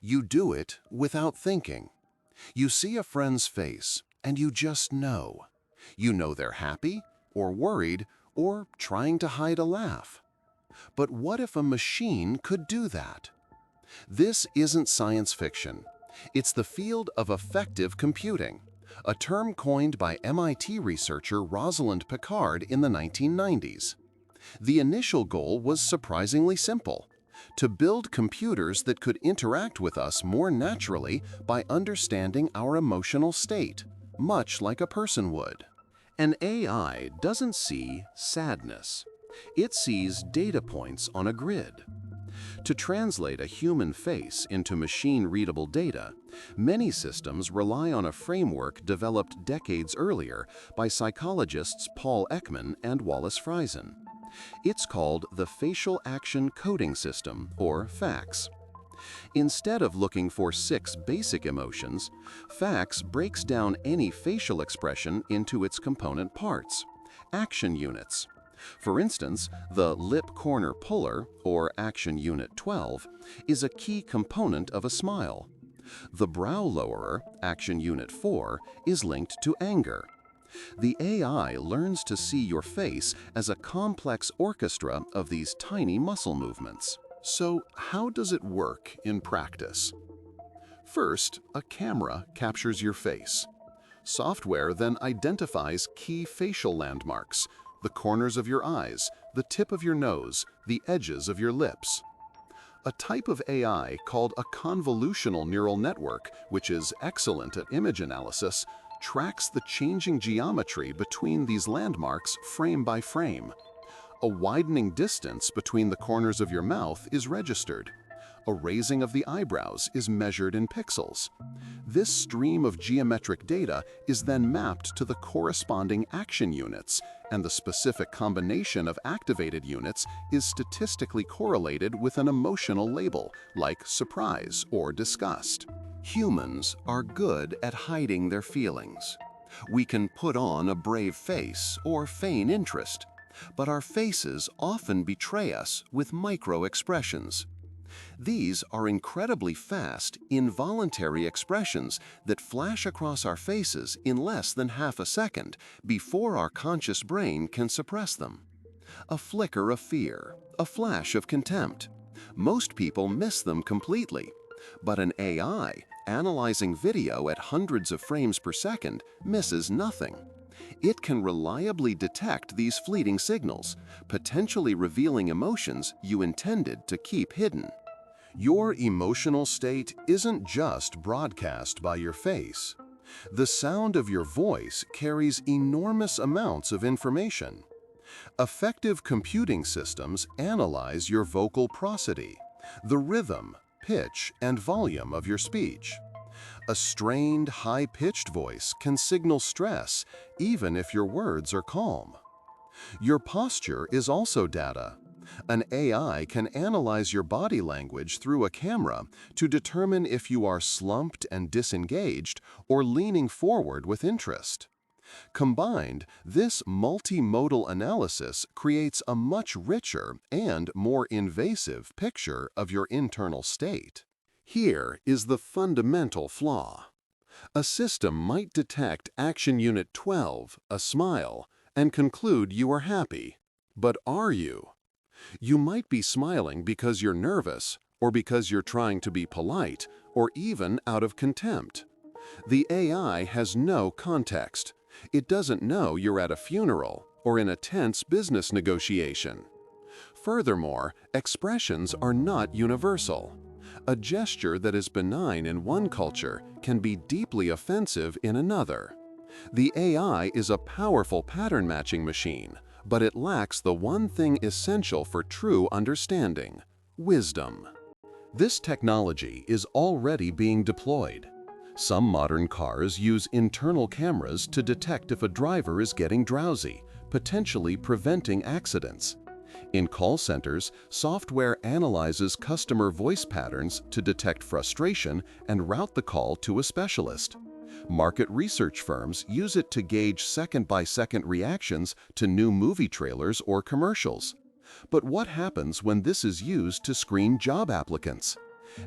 You do it without thinking. You see a friend's face and you just know. You know they're happy or worried or trying to hide a laugh. But what if a machine could do that? This isn't science fiction. It's the field of affective computing, a term coined by MIT researcher Rosalind Picard in the 1990s. The initial goal was surprisingly simple: to build computers that could interact with us more naturally by understanding our emotional state, much like a person would. An AI doesn't see sadness. It sees data points on a grid. To translate a human face into machine-readable data, many systems rely on a framework developed decades earlier by psychologists Paul Ekman and Wallace Friesen. It's called the Facial Action Coding System, or FACS. Instead of looking for 6 basic emotions, FACS breaks down any facial expression into its component parts, action units. For instance, the lip corner puller, or Action Unit 12, is a key component of a smile. The brow lowerer, Action Unit 4, is linked to anger. The AI learns to see your face as a complex orchestra of these tiny muscle movements. So, how does it work in practice? First, a camera captures your face. Software then identifies key facial landmarks: the corners of your eyes, the tip of your nose, the edges of your lips. A type of AI called a convolutional neural network, which is excellent at image analysis, tracks the changing geometry between these landmarks frame by frame. A widening distance between the corners of your mouth is registered. A raising of the eyebrows is measured in pixels. This stream of geometric data is then mapped to the corresponding action units, and the specific combination of activated units is statistically correlated with an emotional label, like surprise or disgust. Humans are good at hiding their feelings. We can put on a brave face or feign interest, but our faces often betray us with micro-expressions. These are incredibly fast, involuntary expressions that flash across our faces in less than half a second before our conscious brain can suppress them. A flicker of fear, a flash of contempt. Most people miss them completely, but an AI, analyzing video at hundreds of frames per second, misses nothing. It can reliably detect these fleeting signals, potentially revealing emotions you intended to keep hidden. Your emotional state isn't just broadcast by your face. The sound of your voice carries enormous amounts of information. Effective computing systems analyze your vocal prosody, the rhythm, pitch, and volume of your speech. A strained, high-pitched voice can signal stress even if your words are calm. Your posture is also data. An AI can analyze your body language through a camera to determine if you are slumped and disengaged or leaning forward with interest. Combined, this multimodal analysis creates a much richer and more invasive picture of your internal state. Here is the fundamental flaw. A system might detect Action Unit 12, a smile, and conclude you are happy. But are you? You might be smiling because you're nervous, or because you're trying to be polite, or even out of contempt. The AI has no context. It doesn't know you're at a funeral or in a tense business negotiation. Furthermore, expressions are not universal. A gesture that is benign in one culture can be deeply offensive in another. The AI is a powerful pattern-matching machine, but it lacks the one thing essential for true understanding: wisdom. This technology is already being deployed. Some modern cars use internal cameras to detect if a driver is getting drowsy, potentially preventing accidents. In call centers, software analyzes customer voice patterns to detect frustration and route the call to a specialist. Market research firms use it to gauge second-by-second reactions to new movie trailers or commercials. But what happens when this is used to screen job applicants?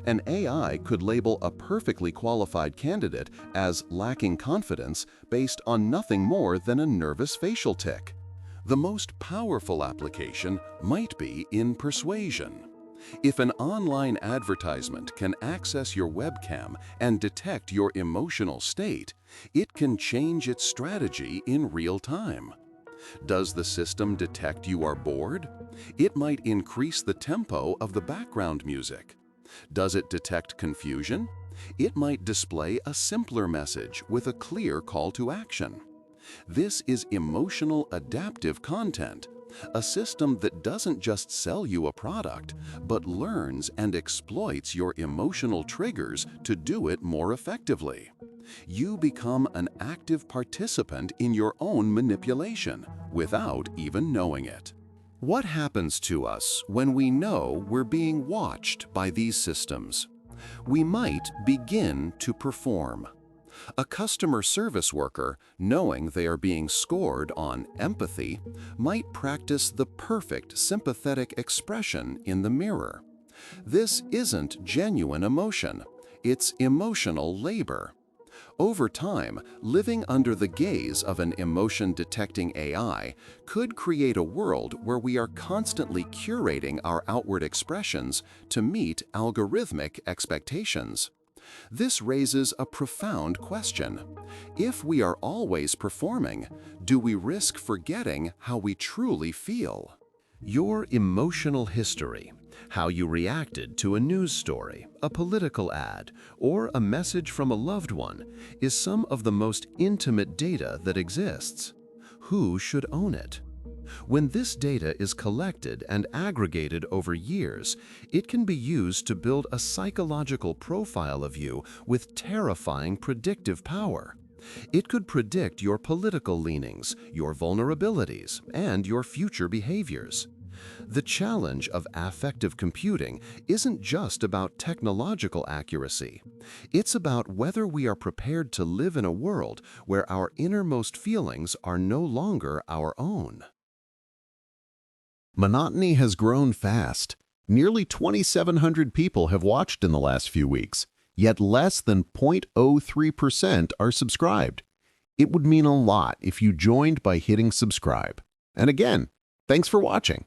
An AI could label a perfectly qualified candidate as lacking confidence based on nothing more than a nervous facial tic. The most powerful application might be in persuasion. If an online advertisement can access your webcam and detect your emotional state, it can change its strategy in real time. Does the system detect you are bored? It might increase the tempo of the background music. Does it detect confusion? It might display a simpler message with a clear call to action. This is emotional adaptive content, a system that doesn't just sell you a product, but learns and exploits your emotional triggers to do it more effectively. You become an active participant in your own manipulation without even knowing it. What happens to us when we know we're being watched by these systems? We might begin to perform. A customer service worker, knowing they are being scored on empathy, might practice the perfect sympathetic expression in the mirror. This isn't genuine emotion, it's emotional labor. Over time, living under the gaze of an emotion-detecting AI could create a world where we are constantly curating our outward expressions to meet algorithmic expectations. This raises a profound question. If we are always performing, do we risk forgetting how we truly feel? Your emotional history, how you reacted to a news story, a political ad, or a message from a loved one, is some of the most intimate data that exists. Who should own it? When this data is collected and aggregated over years, it can be used to build a psychological profile of you with terrifying predictive power. It could predict your political leanings, your vulnerabilities, and your future behaviors. The challenge of affective computing isn't just about technological accuracy. It's about whether we are prepared to live in a world where our innermost feelings are no longer our own. Monotony has grown fast. Nearly 2,700 people have watched in the last few weeks, yet less than 0.03% are subscribed. It would mean a lot if you joined by hitting subscribe. And again, thanks for watching.